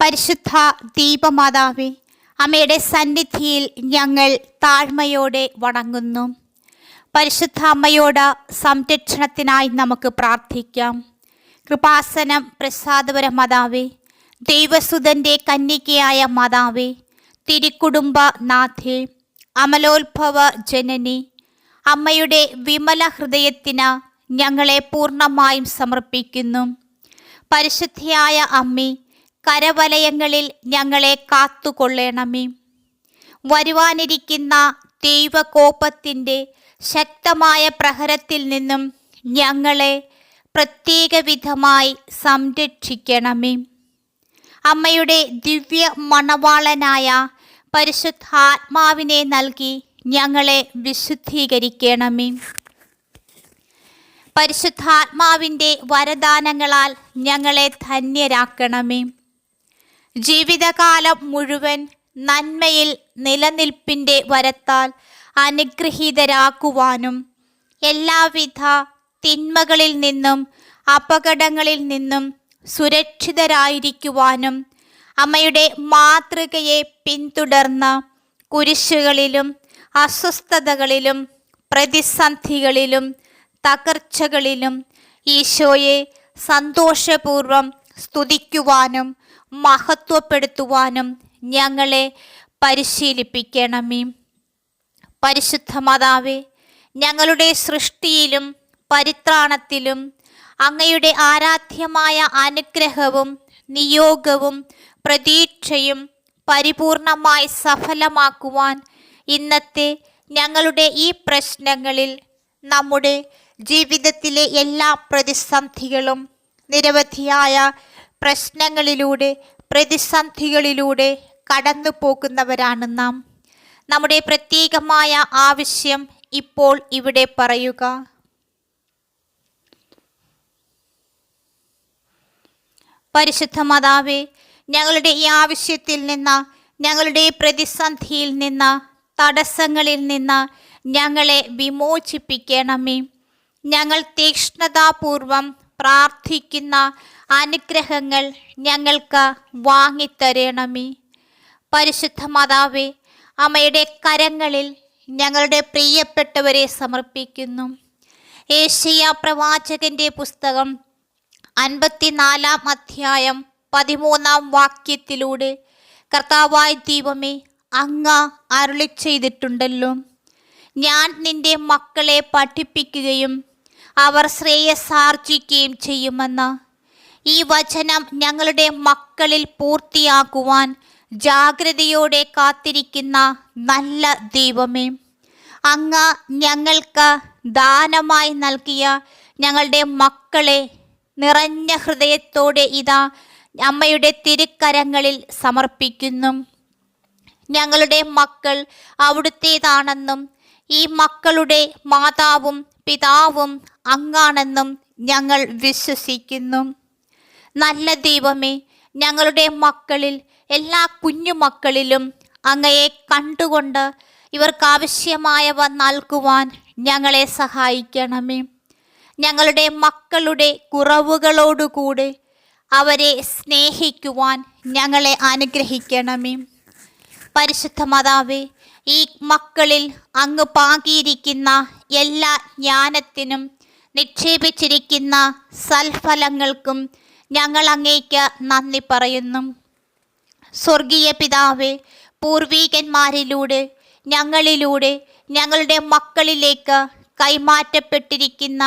പരിശുദ്ധ ദീപമാതാവേ, അമ്മയുടെ സന്നിധിയിൽ ഞങ്ങൾ താഴ്മയോടെ വണങ്ങുന്നു. പരിശുദ്ധ അമ്മയോട് സംരക്ഷണത്തിനായി നമുക്ക് പ്രാർത്ഥിക്കാം. കൃപാസനം പ്രസാദപര മാതാവേ, ദൈവസുതൻ്റെ കന്യകയായ മാതാവേ, തിരുക്കുടുംബ നാഥേ, അമലോത്ഭവ ജനനി, അമ്മയുടെ വിമല ഹൃദയത്തിന് ഞങ്ങളെ പൂർണ്ണമായും സമർപ്പിക്കുന്നു. പരിശുദ്ധയായ അമ്മേ, കരവലയങ്ങളിൽ ഞങ്ങളെ കാത്തുകൊള്ളണമേ. വരുവാനിരിക്കുന്ന ദൈവകോപത്തിൻ്റെ ശക്തമായ പ്രഹരത്തിൽ നിന്നും ഞങ്ങളെ പ്രത്യേക വിധമായി സംരക്ഷിക്കണമേ. അമ്മയുടെ ദിവ്യ മണവാളനായ പരിശുദ്ധാത്മാവിനെ നൽകി ഞങ്ങളെ വിശുദ്ധീകരിക്കണമേ. പരിശുദ്ധാത്മാവിൻ്റെ വരദാനങ്ങളാൽ ഞങ്ങളെ ധന്യരാക്കണമേ. ജീവിതകാലം മുഴുവൻ നന്മയിൽ നിലനിൽപ്പിൻ്റെ വരത്താൽ അനുഗ്രഹീതരാക്കുവാനും എല്ലാവിധ തിന്മകളിൽ നിന്നും അപകടങ്ങളിൽ നിന്നും സുരക്ഷിതരായിരിക്കുവാനും അമ്മയുടെ മാതൃകയെ പിന്തുടർന്ന് കുരിശുകളിലും അസ്വസ്ഥതകളിലും പ്രതിസന്ധികളിലും തകർച്ചകളിലും ഈശോയെ സന്തോഷപൂർവം സ്തുതിക്കുവാനും മഹത്വപ്പെടുത്തുവാനും ഞങ്ങളെ പരിശീലിപ്പിക്കണമേ. പരിശുദ്ധ മാതാവേ, ഞങ്ങളുടെ സൃഷ്ടിയിലും പരിത്രാണത്തിലും അങ്ങയുടെ ആരാധ്യമായ അനുഗ്രഹവും നിയോഗവും പ്രതീക്ഷയും പരിപൂർണമായി സഫലമാക്കുവാൻ ഇന്നത്തെ ഞങ്ങളുടെ ഈ പ്രശ്നങ്ങളിൽ നമ്മുടെ ജീവിതത്തിലെ എല്ലാ പ്രതിസന്ധികളും നിരവധിയായ പ്രശ്നങ്ങളിലൂടെ പ്രതിസന്ധികളിലൂടെ കടന്നു പോകുന്നവരാണ് നാം. നമ്മുടെ പ്രത്യേകമായ ആവശ്യം ഇപ്പോൾ ഇവിടെ പറയുക. പരിശുദ്ധ മാതാവേ, ഞങ്ങളുടെ ഈ ആവശ്യത്തിൽ നിന്ന്, ഞങ്ങളുടെ പ്രതിസന്ധിയിൽ നിന്ന്, തടസ്സങ്ങളിൽ നിന്ന് ഞങ്ങളെ വിമോചിപ്പിക്കണമേ. ഞങ്ങൾ തീക്ഷ്ണതാപൂർവം പ്രാർത്ഥിക്കുന്ന അനുഗ്രഹങ്ങൾ ഞങ്ങൾക്ക് വാങ്ങിത്തരണമേ. പരിശുദ്ധ മാതാവേ, അമ്മയുടെ കരങ്ങളിൽ ഞങ്ങളുടെ പ്രിയപ്പെട്ടവരെ സമർപ്പിക്കുന്നു. ഏശയ്യാ പ്രവാചകന്റെ പുസ്തകം 54-ാം അധ്യായം 13-ാം വാക്യത്തിലൂടെ കർത്താവായ ദൈവമേ, അങ്ങ് അരുളി ചെയ്തിട്ടുണ്ടല്ലോ, ഞാൻ നിന്റെ മക്കളെ പഠിപ്പിക്കുകയും അവർ ശ്രേയസ്സാർജിക്കുകയും ചെയ്യുമെന്ന്. ഈ വചനം ഞങ്ങളുടെ മക്കളിൽ പൂർത്തിയാക്കുവാൻ ജാഗ്രതയോടെ കാത്തിരിക്കുന്ന നല്ല ദൈവമേ, അങ്ങ് ഞങ്ങൾക്ക് ദാനമായി നൽകിയ ഞങ്ങളുടെ മക്കളെ നിറഞ്ഞ ഹൃദയത്തോടെ ഇതാ അമ്മയുടെ തിരുക്കരങ്ങളിൽ സമർപ്പിക്കുന്നു. ഞങ്ങളുടെ മക്കൾ അവിടുത്തേതാണെന്നും ഈ മക്കളുടെ മാതാവും പിതാവും അങ്ങാണെന്നും ഞങ്ങൾ വിശ്വസിക്കുന്നു. നല്ല ദൈവമേ, ഞങ്ങളുടെ മക്കളിൽ, എല്ലാ കുഞ്ഞുമക്കളിലും അങ്ങയെ കണ്ടുകൊണ്ട് ഇവർക്കാവശ്യമായവ നൽകുവാൻ ഞങ്ങളെ സഹായിക്കണമേ. ഞങ്ങളുടെ മക്കളുടെ കുറവുകളോടുകൂടെ അവരെ സ്നേഹിക്കുവാൻ ഞങ്ങളെ അനുഗ്രഹിക്കണമേ. പരിശുദ്ധ മാതാവേ, ഈ മക്കളിൽ അങ്ങ് പാകിയിരിക്കുന്ന എല്ലാ ജ്ഞാനത്തിനും നിക്ഷേപിച്ചിരിക്കുന്ന സൽഫലങ്ങൾക്കും ഞങ്ങൾ അങ്ങേക്ക് നന്ദി പറയുന്നു. സ്വർഗീയ പിതാവേ, പൂർവീകന്മാരിലൂടെ ഞങ്ങളിലൂടെ ഞങ്ങളുടെ മക്കളിലേക്ക് കൈമാറ്റപ്പെട്ടിരിക്കുന്ന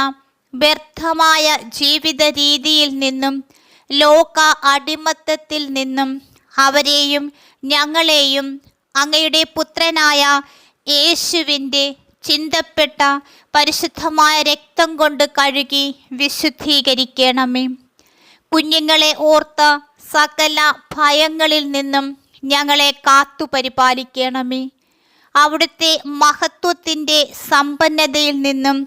വ്യർത്ഥമായ ജീവിത രീതിയിൽ നിന്നും ലോക അടിമത്തത്തിൽ നിന്നും അവരെയും ഞങ്ങളെയും അങ്ങയുടെ പുത്രനായ യേശുവിൻ്റെ ചിന്തപ്പെട്ട പരിശുദ്ധമായ രക്തം കൊണ്ട് കഴുകി വിശുദ്ധീകരിക്കണമേ. കുഞ്ഞുങ്ങളെ ഓർത്ത സകല ഭയങ്ങളിൽ നിന്നും ഞങ്ങളെ കാത്തു പരിപാലിക്കണമേ. അവിടുത്തെ മഹത്വത്തിൻ്റെ സമ്പന്നതയിൽ നിന്നും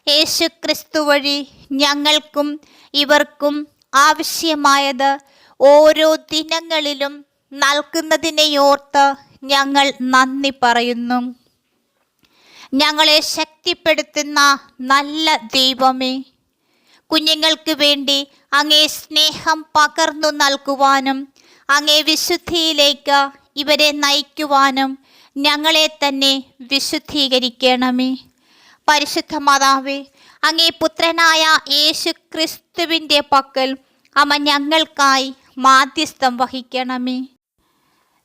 യേശുക്രിസ്തു വഴി ഞങ്ങൾക്കും ഇവർക്കും ആവശ്യമായത് ഓരോ ദിനങ്ങളിലും നൽകുന്നതിനെയോർത്ത് ഞങ്ങൾ നന്ദി പറയുന്നു. ഞങ്ങളെ ശക്തിപ്പെടുത്തുന്ന നല്ല ദൈവമേ, കുഞ്ഞുങ്ങൾക്ക് വേണ്ടി അങ്ങേ സ്നേഹം പകർന്നു നൽകുവാനും അങ്ങേ വിശുദ്ധിയിലേക്ക് ഇവരെ നയിക്കുവാനും ഞങ്ങളെ തന്നെ വിശുദ്ധീകരിക്കണമേ. പരിശുദ്ധ മാതാവേ, അങ്ങേ പുത്രനായ യേശു ക്രിസ്തുവിൻ്റെ പക്കൽ അമ്മ ഞങ്ങൾക്കായി മാധ്യസ്ഥം വഹിക്കണമേ.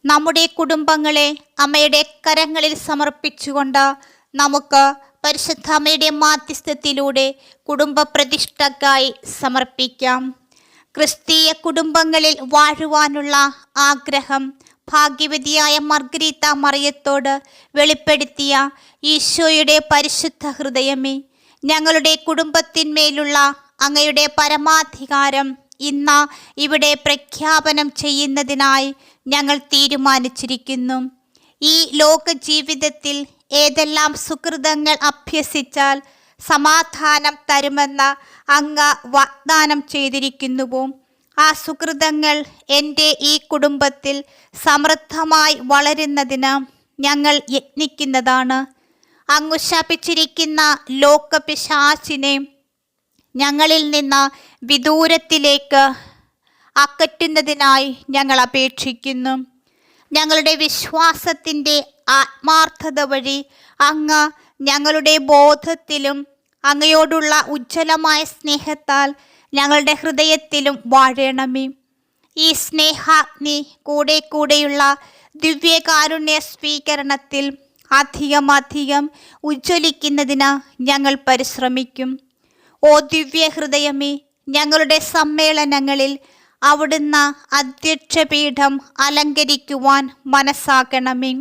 നമ്മുടെ കുടുംബങ്ങളെ അമ്മയുടെ കരങ്ങളിൽ സമർപ്പിച്ചുകൊണ്ട് നമുക്ക് പരിശുദ്ധ അമ്മയുടെ മാധ്യസ്ഥത്തിലൂടെ കുടുംബ പ്രതിഷ്ഠയ്ക്കായി സമർപ്പിക്കാം. ക്രിസ്തീയ കുടുംബങ്ങളിൽ വാഴുവാനുള്ള ആഗ്രഹം ഭാഗ്യവതിയായ മർഗരീത്ത മറിയത്തോട് വെളിപ്പെടുത്തിയ ഈശോയുടെ പരിശുദ്ധ ഹൃദയമേ, ഞങ്ങളുടെ കുടുംബത്തിന്മേലുള്ള അങ്ങയുടെ പരമാധികാരം ഇന്ന് ഇവിടെ പ്രഖ്യാപനം ചെയ്യുന്നതിനായി ഞങ്ങൾ തീരുമാനിച്ചിരിക്കുന്നു. ഈ ലോക ജീവിതത്തിൽ ഏതെല്ലാം സുകൃതങ്ങൾ അഭ്യസിച്ചാൽ സമാധാനം തരുമെന്ന് അങ്ങ് വാഗ്ദാനം ചെയ്തിരിക്കുന്നുവോ, ആ സുകൃതങ്ങൾ എൻ്റെ ഈ കുടുംബത്തിൽ സമൃദ്ധമായി വളരുന്നതിന് ഞങ്ങൾ യത്നിക്കുന്നതാണ്. അങ്ങ് ശപിച്ചിരിക്കുന്ന ലോകപിശാചിനെ ഞങ്ങളിൽ നിന്ന് വിദൂരത്തിലേക്ക് അകറ്റുന്നതിനായി ഞങ്ങൾ അപേക്ഷിക്കുന്നു. ഞങ്ങളുടെ വിശ്വാസത്തിൻ്റെ ആത്മാർത്ഥത വഴി അങ്ങ് ഞങ്ങളുടെ ബോധത്തിലും അങ്ങയോടുള്ള ഉജ്ജ്വലമായ സ്നേഹത്താൽ ഞങ്ങളുടെ ഹൃദയത്തിലും വാഴണമേ. ഈ സ്നേഹാഗ്നി കൂടെയുള്ള ദിവ്യകാരുണ്യ സ്വീകരണത്തിൽ അധികം ഉജ്ജ്വലിക്കുന്നതിന് ഞങ്ങൾ പരിശ്രമിക്കും. ഓ ദിവ്യഹൃദയമേ, ഞങ്ങളുടെ സമ്മേളനങ്ങളിൽ അവിടുന്ന് അധ്യക്ഷപീഠം അലങ്കരിക്കുവാൻ മനസ്സാക്കണമേ.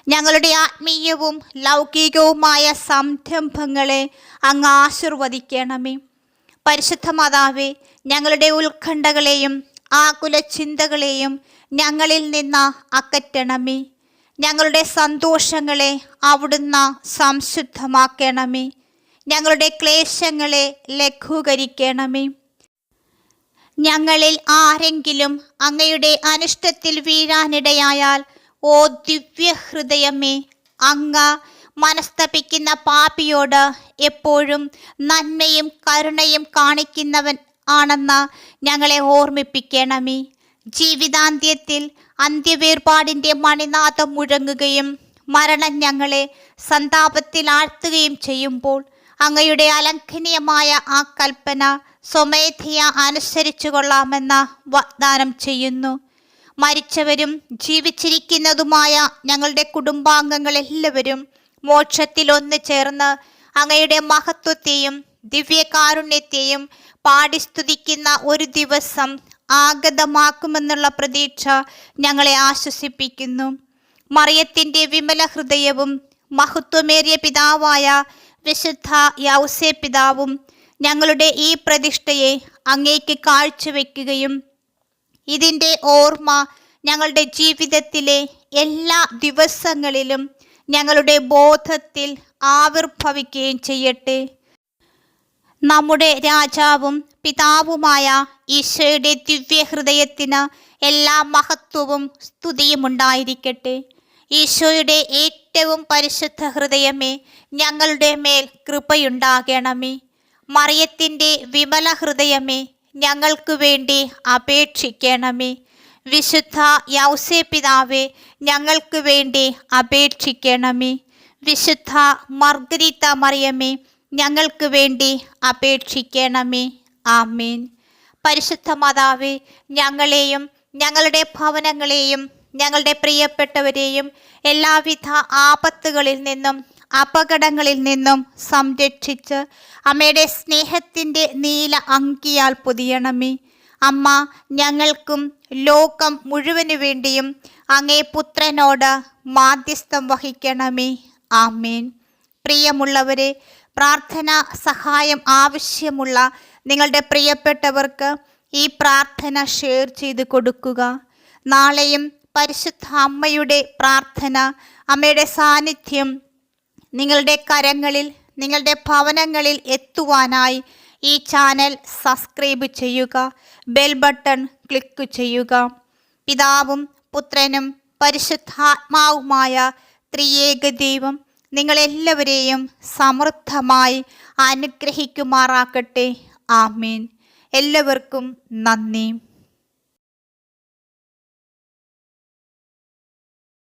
ഞങ്ങളുടെ ആത്മീയവും ലൗകികവുമായ സംരംഭങ്ങളെ അങ്ങ് ആശീർവദിക്കണമേ. പരിശുദ്ധ മാതാവേ, ഞങ്ങളുടെ ഉത്കണ്ഠകളെയും ആകുല ചിന്തകളെയും ഞങ്ങളിൽ നിന്ന് അകറ്റണമേ. ഞങ്ങളുടെ സന്തോഷങ്ങളെ അവിടുന്ന് സംശുദ്ധമാക്കണമേ. ഞങ്ങളുടെ ക്ലേശങ്ങളെ ലഘൂകരിക്കണമേ. ഞങ്ങളിൽ ആരെങ്കിലും അങ്ങയുടെ അനിഷ്ടത്തിൽ വീഴാനിടയായാൽ ഓ ദിവ്യഹൃദയമേ, അങ്ങ് മനസ്തപിക്കുന്ന പാപിയോട് എപ്പോഴും നന്മയും കരുണയും കാണിക്കുന്നവൻ ആണെന്ന് ഞങ്ങളെ ഓർമ്മിപ്പിക്കണമേ. ജീവിതാന്ത്യത്തിൽ അന്ത്യവേർപാടിൻ്റെ മണിനാദം മുഴങ്ങുകയും മരണം ഞങ്ങളെ സന്താപത്തിൽ ആഴ്ത്തുകയും ചെയ്യുമ്പോൾ അങ്ങയുടെ അലംഘനീയമായ ആ കൽപ്പന സ്വമേധയാ അനുസരിച്ചു കൊള്ളാമെന്ന് വാഗ്ദാനം ചെയ്യുന്നു. മരിച്ചവരും ജീവിച്ചിരിക്കുന്നതുമായ ഞങ്ങളുടെ കുടുംബാംഗങ്ങളെല്ലാവരും മോക്ഷത്തിൽ ഒന്ന് ചേർന്ന് അങ്ങയുടെ മഹത്വത്തെയും ദിവ്യകാരുണ്യത്തെയും പാടിസ്തുതിക്കുന്ന ഒരു ദിവസം ആഗതമാക്കുമെന്നുള്ള പ്രതീക്ഷ ഞങ്ങളെ ആശ്വസിപ്പിക്കുന്നു. മറിയത്തിൻ്റെ വിമല ഹൃദയവും മഹത്വമേറിയ പിതാവായ വിശുദ്ധ യൗസേ പിതാവും ഞങ്ങളുടെ ഈ പ്രതിഷ്ഠയെ അങ്ങേക്ക് കാഴ്ചവെക്കുകയും ഇതിൻ്റെ ഓർമ്മ ഞങ്ങളുടെ ജീവിതത്തിലെ എല്ലാ ദിവസങ്ങളിലും ഞങ്ങളുടെ ബോധത്തിൽ ആവിർഭവിക്കുകയും ചെയ്യട്ടെ. നമ്മുടെ രാജാവും പിതാവുമായ ഈശോയുടെ ദിവ്യഹൃദയത്തിന് എല്ലാ മഹത്വവും സ്തുതിയും ഉണ്ടായിരിക്കട്ടെ. ഈശോയുടെ ഏറ്റവും പരിശുദ്ധ ഹൃദയമേ, ഞങ്ങളുടെ മേൽ കൃപയുണ്ടാകണമേ. മറിയത്തിൻ്റെ വിമല ഹൃദയമേ, ഞങ്ങൾക്ക് വേണ്ടി അപേക്ഷിക്കണമേ. വിശുദ്ധ യൗസേ പിതാവേ, ഞങ്ങൾക്ക് വേണ്ടി അപേക്ഷിക്കണമേ. വിശുദ്ധ മർഗരീത്ത മറിയമേ, ഞങ്ങൾക്ക് വേണ്ടി അപേക്ഷിക്കണമേ. ആമേൻ. പരിശുദ്ധ മാതാവേ, ഞങ്ങളെയും ഞങ്ങളുടെ ഭവനങ്ങളെയും ഞങ്ങളുടെ പ്രിയപ്പെട്ടവരെയും എല്ലാവിധ ആപത്തുകളിൽ നിന്നും അപകടങ്ങളിൽ നിന്നും സംരക്ഷിച്ച് അമ്മയുടെ സ്നേഹത്തിൻ്റെ നീല അങ്കിയാൽ പൊതിയണമേ. അമ്മ ഞങ്ങൾക്കും ലോകം മുഴുവനു വേണ്ടിയും അങ്ങേ പുത്രനോട് മാധ്യസ്ഥം വഹിക്കണമേ. ആമേൻ. പ്രിയമുള്ളവരെ, പ്രാർത്ഥന സഹായം ആവശ്യമുള്ള നിങ്ങളുടെ പ്രിയപ്പെട്ടവർക്ക് ഈ പ്രാർത്ഥന ഷെയർ ചെയ്ത് കൊടുക്കുക. നാളെയും പരിശുദ്ധ അമ്മയുടെ പ്രാർത്ഥന, അമ്മയുടെ സാന്നിധ്യം നിങ്ങളുടെ കരങ്ങളിൽ, നിങ്ങളുടെ ഭവനങ്ങളിൽ എത്തുവാനായി ഈ ചാനൽ സബ്സ്ക്രൈബ് ചെയ്യുക, ബെൽ ബട്ടൺ ക്ലിക്ക് ചെയ്യുക. പിതാവും പുത്രനും പരിശുദ്ധാത്മാവുമായ ത്രിയേക ദൈവം നിങ്ങളെല്ലാവരെയും സമൃദ്ധമായി അനുഗ്രഹിക്കുമാറാകട്ടെ. ആമേൻ. എല്ലാവർക്കും നന്ദി.